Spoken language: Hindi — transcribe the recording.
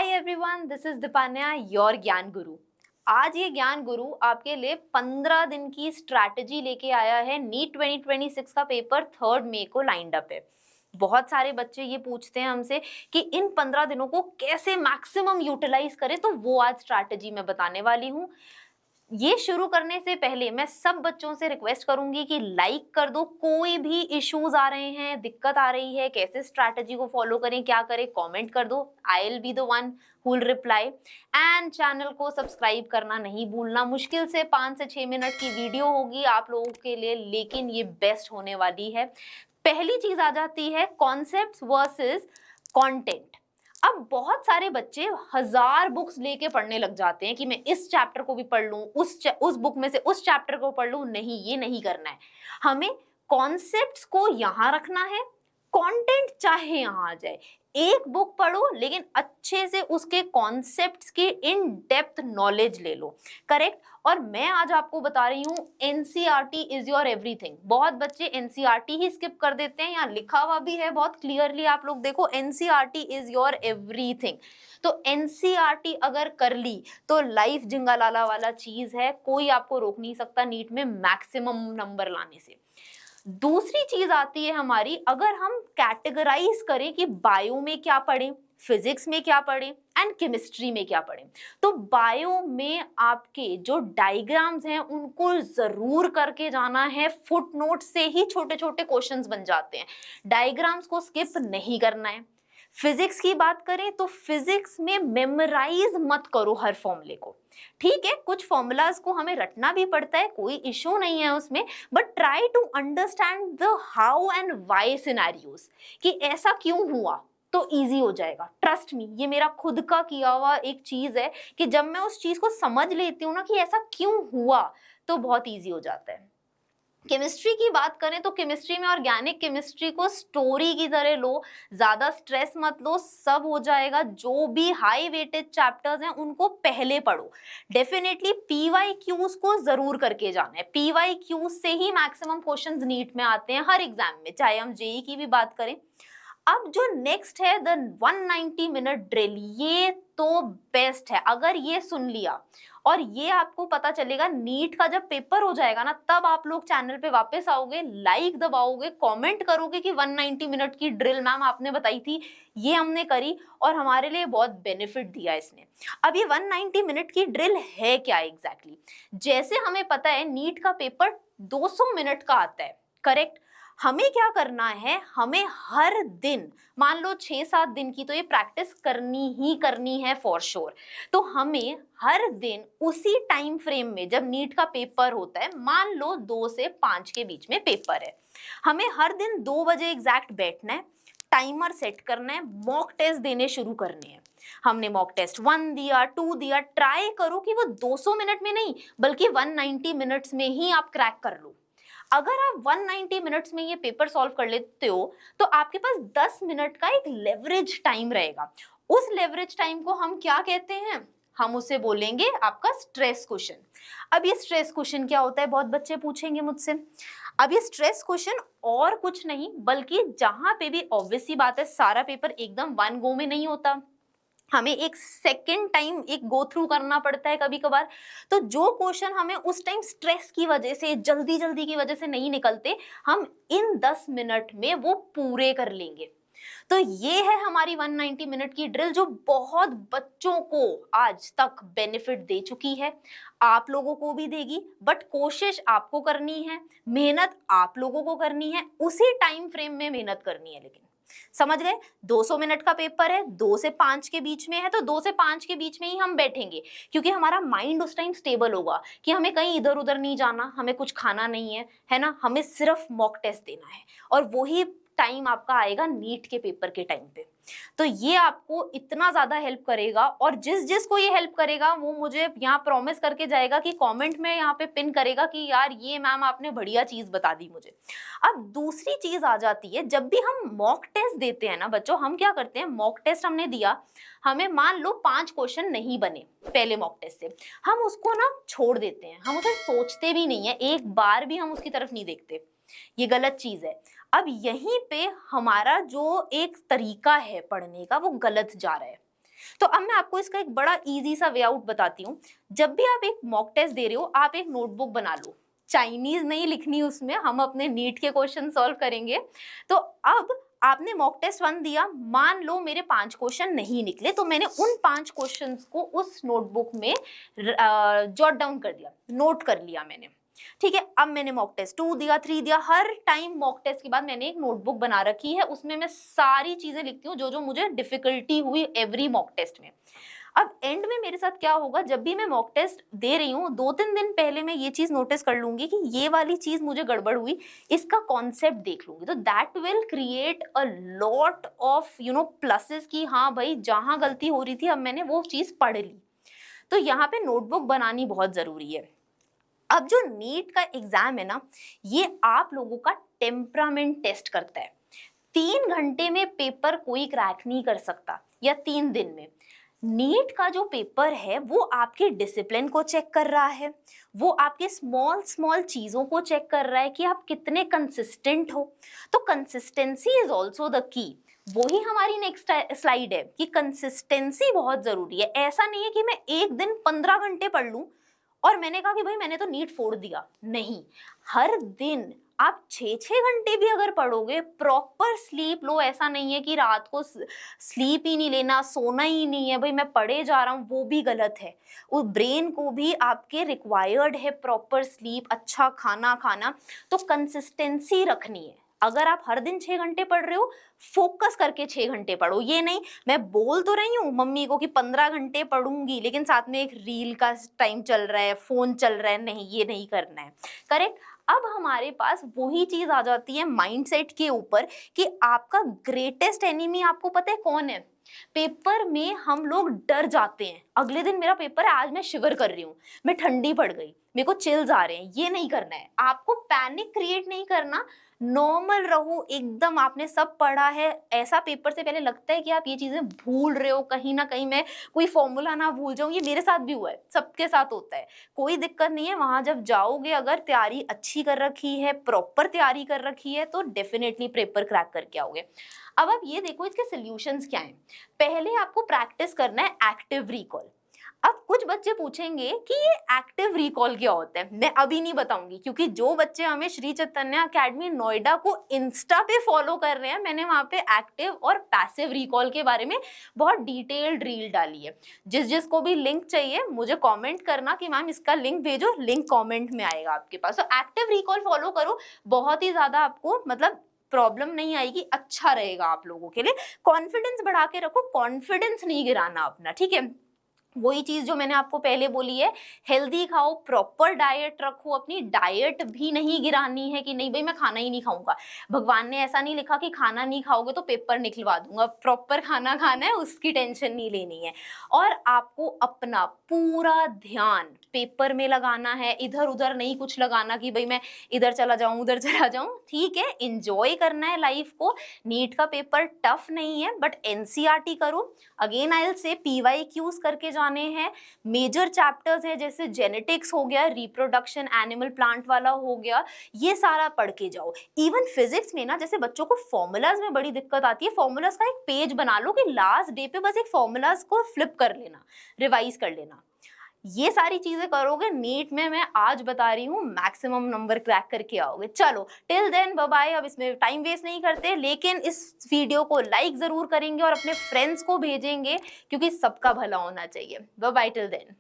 Hi everyone, this is Deepanya, your Gyan Guru. आज ये ज्ञान गुरु आपके लिए 15 दिन की स्ट्रैटेजी लेके आया है। नीट 2026 का पेपर 3 मई को लाइंड अप है। बहुत सारे बच्चे ये पूछते हैं हमसे कि इन 15 दिनों को कैसे मैक्सिमम यूटिलाइज करें, तो वो आज स्ट्रैटेजी मैं बताने वाली हूँ। ये शुरू करने से पहले मैं सब बच्चों से रिक्वेस्ट करूंगी कि लाइक कर दो। कोई भी इश्यूज आ रहे हैं, दिक्कत आ रही है, कैसे स्ट्रैटेजी को फॉलो करें, क्या करें, कमेंट कर दो। I will be the one who will reply. And channel को सब्सक्राइब करना नहीं भूलना। मुश्किल से 5 से 6 मिनट की वीडियो होगी आप लोगों के लिए, लेकिन ये बेस्ट होने वाली है। पहली चीज आ जाती है कॉन्सेप्ट्स वर्सेस कंटेंट। अब बहुत सारे बच्चे 1000 बुक्स लेके पढ़ने लग जाते हैं कि मैं इस चैप्टर को भी पढ़ लूं, उस बुक में से उस चैप्टर को पढ़ लूं। नहीं, ये नहीं करना है। हमें कॉन्सेप्ट्स को यहां रखना है, कंटेंट चाहे यहां आ जाए। एक बुक पढ़ो लेकिन अच्छे से उसके कॉन्सेप्ट्स की इन डेप्थ नॉलेज ले लो। करेक्ट। और मैं आज आपको बता रही हूँ एनसीईआरटी इज योर एवरीथिंग। बहुत बच्चे एनसीईआरटी ही स्किप कर देते हैं, यहाँ लिखा हुआ भी है बहुत क्लियरली, आप लोग देखो, एनसीईआरटी इज योर एवरीथिंग। तो एनसीईआरटी अगर कर ली तो लाइफ जिंगालाला वाला चीज है, कोई आपको रोक नहीं सकता नीट में मैक्सिमम नंबर लाने से। दूसरी चीज आती है हमारी, अगर हम कैटेगराइज करें कि बायो में क्या पढ़ें, फिजिक्स में क्या पढ़ें एंड केमिस्ट्री में क्या पढ़ें, तो बायो में आपके जो डायग्राम्स हैं उनको जरूर करके जाना है। फुटनोट से ही छोटे छोटे क्वेश्चंस बन जाते हैं, डायग्राम्स को स्किप नहीं करना है। फिजिक्स की बात करें तो फिजिक्स में मेमोराइज मत करो हर फॉर्मूले को। ठीक है, कुछ फॉर्मूलाज को हमें रटना भी पड़ता है, कोई इश्यू नहीं है उसमें, but try to understand the how and why scenarios, कि ऐसा क्यों हुआ, तो इजी हो जाएगा। ट्रस्ट मी, ये मेरा खुद का किया हुआ एक चीज है कि जब मैं उस चीज को समझ लेती हूँ ना कि ऐसा क्यों हुआ, तो बहुत इजी हो जाता है। केमिस्ट्री की बात करें तो केमिस्ट्री में ऑर्गेनिक केमिस्ट्री को स्टोरी की तरह लो, ज्यादा स्ट्रेस मत लो, सब हो जाएगा। जो भी हाई वेटेज चैप्टर्स हैं उनको पहले पढ़ो। डेफिनेटली पीवाईक्यूज को जरूर करके जाना है। पीवाईक्यूज से ही मैक्सिमम क्वेश्चंस नीट में आते हैं हर एग्जाम में, चाहे हम जेई की भी बात करें। अब जो नेक्स्ट है द 190 मिनट ड्रिल, ये तो बेस्ट है। अगर ये सुन लिया और ये आपको पता चलेगा, नीट का जब पेपर हो जाएगा ना, तब आप लोग चैनल पे वापस आओगे, लाइक दबाओगे, कमेंट करोगे कि 190 मिनट की ड्रिल मैम आपने बताई थी, ये हमने करी और हमारे लिए बहुत बेनिफिट दिया इसने। अब ये 190 मिनट की ड्रिल है क्या एग्जैक्टली? जैसे हमें पता है नीट का पेपर 200 मिनट का आता है, करेक्ट। हमें क्या करना है, हमें हर दिन, मान लो 6-7 दिन की तो ये प्रैक्टिस करनी है फॉर श्योर। तो हमें हर दिन उसी टाइम फ्रेम में, जब नीट का पेपर होता है, मान लो 2 से 5 के बीच में पेपर है, हमें हर दिन 2 बजे एग्जैक्ट बैठना है, टाइमर सेट करना है, मॉक टेस्ट देने शुरू करने हैं। हमने मॉक टेस्ट 1 दिया, 2 दिया, ट्राई करो कि वो 200 मिनट में नहीं बल्कि 190 मिनट्स में ही आप क्रैक कर लो। अगर आप 190 मिनट्स में ये पेपर सॉल्व कर लेते हो तो आपके पास 10 मिनट का एक लेवरेज टाइम रहेगा। उस लेवरेज टाइम को हम क्या कहते हैं? हम उसे बोलेंगे आपका स्ट्रेस क्वेश्चन। अब ये स्ट्रेस क्वेश्चन क्या होता है, बहुत बच्चे पूछेंगे मुझसे। अब ये स्ट्रेस क्वेश्चन और कुछ नहीं बल्कि, जहां पे भी ऑब्वियस सी बात है सारा पेपर एकदम 1 गो में नहीं होता, हमें एक सेकेंड टाइम एक गो थ्रू करना पड़ता है कभी कभार। तो जो क्वेश्चन हमें उस टाइम स्ट्रेस की वजह से, जल्दी जल्दी की वजह से नहीं निकलते, हम इन 10 मिनट में वो पूरे कर लेंगे। तो ये है हमारी 190 मिनट की ड्रिल, जो बहुत बच्चों को आज तक बेनिफिट दे चुकी है, आप लोगों को भी देगी। बट कोशिश आपको करनी है, मेहनत आप लोगों को करनी है, उसी टाइम फ्रेम में मेहनत करनी है। लेकिन समझ गए, 200 मिनट का पेपर है, 2 से 5 के बीच में है, तो 2 से 5 के बीच में ही हम बैठेंगे, क्योंकि हमारा माइंड उस टाइम स्टेबल होगा कि हमें कहीं इधर उधर नहीं जाना, हमें कुछ खाना नहीं है ना, हमें सिर्फ मॉक टेस्ट देना है। और वही टाइम आपका आएगा नीट के पेपर के टाइम पे। तो ये आपको इतना ज्यादा हेल्प करेगा, और जिस जिस को ये हेल्प करेगा वो मुझे यहाँ प्रॉमिस करके जाएगा कि कमेंट में यहाँ पे पिन करेगा कि यार ये मैम आपने बढ़िया चीज बता दी मुझे। अब दूसरी चीज आ जाती है, जब भी हम मॉक टेस्ट देते हैं ना बच्चों, हम क्या करते हैं, मॉक टेस्ट हमने दिया, हमें मान लो 5 क्वेश्चन नहीं बने पहले मॉक टेस्ट से, हम उसको ना छोड़ देते हैं, हम उसे सोचते भी नहीं है, एक बार भी हम उसकी तरफ नहीं देखते। ये गलत चीज है। अब यहीं पे हमारा जो एक तरीका है पढ़ने का वो गलत जा रहा है। तो अब मैं आपको इसका एक बड़ा इजी सा वे आउट बताती हूँ। जब भी आप एक मॉक टेस्ट दे रहे हो, आप एक नोटबुक बना लो, चाइनीज नहीं लिखनी उसमें, हम अपने नीट के क्वेश्चन सॉल्व करेंगे। तो अब आपने मॉक टेस्ट 1 दिया, मान लो मेरे 5 क्वेश्चन नहीं निकले, तो मैंने उन 5 क्वेश्चंस को उस नोटबुक में जॉट डाउन कर दिया, नोट कर लिया मैंने। ठीक है, अब मैंने मॉक टेस्ट 2 दिया, 3 दिया, हर टाइम मॉक टेस्ट के बाद मैंने एक नोटबुक बना रखी है, उसमें मैं सारी चीजें लिखती हूँ जो जो मुझे डिफिकल्टी हुई एवरी मॉक टेस्ट में। अब एंड में मेरे साथ क्या होगा, जब भी मैं मॉक टेस्ट दे रही हूँ 2-3 दिन पहले मैं ये चीज नोटिस कर लूंगी कि ये वाली चीज मुझे गड़बड़ हुई, इसका कॉन्सेप्ट देख लूंगी, तो that will create a lot of pluses कि हाँ भाई जहां गलती हो रही थी अब मैंने वो चीज पढ़ ली। तो यहाँ पे नोटबुक बनानी बहुत जरूरी है। अब जो नीट का एग्जाम है ना, ये आप लोगों का टेम्परामेंट टेस्ट करता है। 3 घंटे में पेपर कोई क्रैक नहीं कर सकता, या 3 दिन में। नीट का जो पेपर है वो आपके डिसिप्लिन को चेक कर रहा है, वो आपके स्मॉल स्मॉल चीजों को चेक कर रहा है कि आप कितने कंसिस्टेंट हो। तो consistency is also the key. वही हमारी नेक्स्ट स्लाइड है कि कंसिस्टेंसी बहुत जरूरी है। ऐसा नहीं है कि मैं एक दिन 15 घंटे पढ़ लूं और मैंने कहा कि भाई मैंने तो नीट फोड़ दिया। नहीं, हर दिन आप 6-6 घंटे भी अगर पढ़ोगे, प्रॉपर स्लीप लो। ऐसा नहीं है कि रात को स्लीप ही नहीं लेना, सोना ही नहीं है, भाई मैं पढ़े जा रहा हूँ, वो भी गलत है। उस ब्रेन को भी आपके रिक्वायर्ड है प्रॉपर स्लीप, अच्छा खाना खाना। तो कंसिस्टेंसी रखनी है। अगर आप हर दिन 6 घंटे पढ़ रहे हो, फोकस करके 6 घंटे पढ़ो। ये नहीं मैं बोल तो रही हूँ मम्मी को कि 15 घंटे पढ़ूंगी, लेकिन साथ में एक रील का टाइम चल रहा है, फोन चल रहा है, नहीं, ये नहीं करना है। करेक्ट। अब हमारे पास वही चीज आ जाती है माइंडसेट के ऊपर कि आपका ग्रेटेस्ट एनिमी आपको पता है कौन है। पेपर में हम लोग डर जाते हैं, अगले दिन मेरा पेपर है, आज मैं शिवर कर रही हूँ, मैं ठंडी पड़ गई, मेरे को चिल्स आ रहे हैं। ये नहीं करना है, आपको पैनिक क्रिएट नहीं करना, नॉर्मल रहो एकदम। आपने सब पढ़ा है, ऐसा पेपर से पहले लगता है कि आप ये चीजें भूल रहे हो, कहीं ना कहीं मैं कोई फॉर्मूला ना भूल जाऊं। ये मेरे साथ भी हुआ है, सबके साथ होता है, कोई दिक्कत नहीं है। वहां जब जाओगे, अगर तैयारी अच्छी कर रखी है, प्रॉपर तैयारी कर रखी है, तो डेफिनेटली पेपर क्रैक करके आओगे। अब आप ये देखो इसके सॉल्यूशंस क्या हैं। पहले आपको प्रैक्टिस करना है एक्टिव रिकॉल। अब कुछ बच्चे पूछेंगे कि ये एक्टिव रिकॉल क्या होता है। मैं अभी नहीं बताऊंगी, क्योंकि जो बच्चे हमें श्री चैतन्य अकेडमी नोएडा को इंस्टा पे फॉलो कर रहे हैं, मैंने वहां पे एक्टिव और पैसिव रिकॉल के बारे में बहुत डिटेल्ड रील डाली है। जिसको भी लिंक चाहिए मुझे कमेंट करना कि मैम इसका लिंक भेजो, लिंक कमेंट में आएगा आपके पास। तो एक्टिव रिकॉल फॉलो करो, बहुत ही ज्यादा आपको प्रॉब्लम नहीं आएगी, अच्छा रहेगा आप लोगों के लिए। कॉन्फिडेंस बढ़ा के रखो, कॉन्फिडेंस नहीं गिराना अपना, ठीक है। वही चीज जो मैंने आपको पहले बोली है, हेल्दी खाओ, प्रॉपर डाइट रखो, अपनी डाइट भी नहीं गिरानी है कि नहीं भाई मैं खाना ही नहीं खाऊंगा। भगवान ने ऐसा नहीं लिखा कि खाना नहीं खाओगे तो पेपर निकलवा दूंगा, प्रॉपर खाना खाना है, उसकी टेंशन नहीं लेनी है। और आपको अपना पूरा ध्यान पेपर में लगाना है, इधर उधर नहीं कुछ लगाना कि भाई मैं इधर चला जाऊं उधर चला जाऊं। ठीक है, एंजॉय करना है लाइफ को। नीट का पेपर टफ नहीं है, बट एनसीईआरटी करो। Again I will say PYQs करके जाने हैं। मेजर चैप्टर्स है जैसे जेनेटिक्स हो गया, रिप्रोडक्शन, एनिमल प्लांट वाला हो गया, ये सारा पढ़ के जाओ। इवन फिजिक्स में ना, जैसे बच्चों को फॉर्मूलाज में बड़ी दिक्कत आती है, फॉर्मूलाज का एक पेज बना लो कि लास्ट डे पे बस एक फॉर्मूलाज को फ्लिप कर लेना, रिवाइज कर लेना। ये सारी चीजें करोगे, नीट में मैं आज बता रही हूँ मैक्सिमम नंबर क्रैक करके आओगे। चलो टिल देन बाय बाय। अब इसमें टाइम वेस्ट नहीं करते, लेकिन इस वीडियो को लाइक जरूर करेंगे और अपने फ्रेंड्स को भेजेंगे, क्योंकि सबका भला होना चाहिए। Bye bye till then.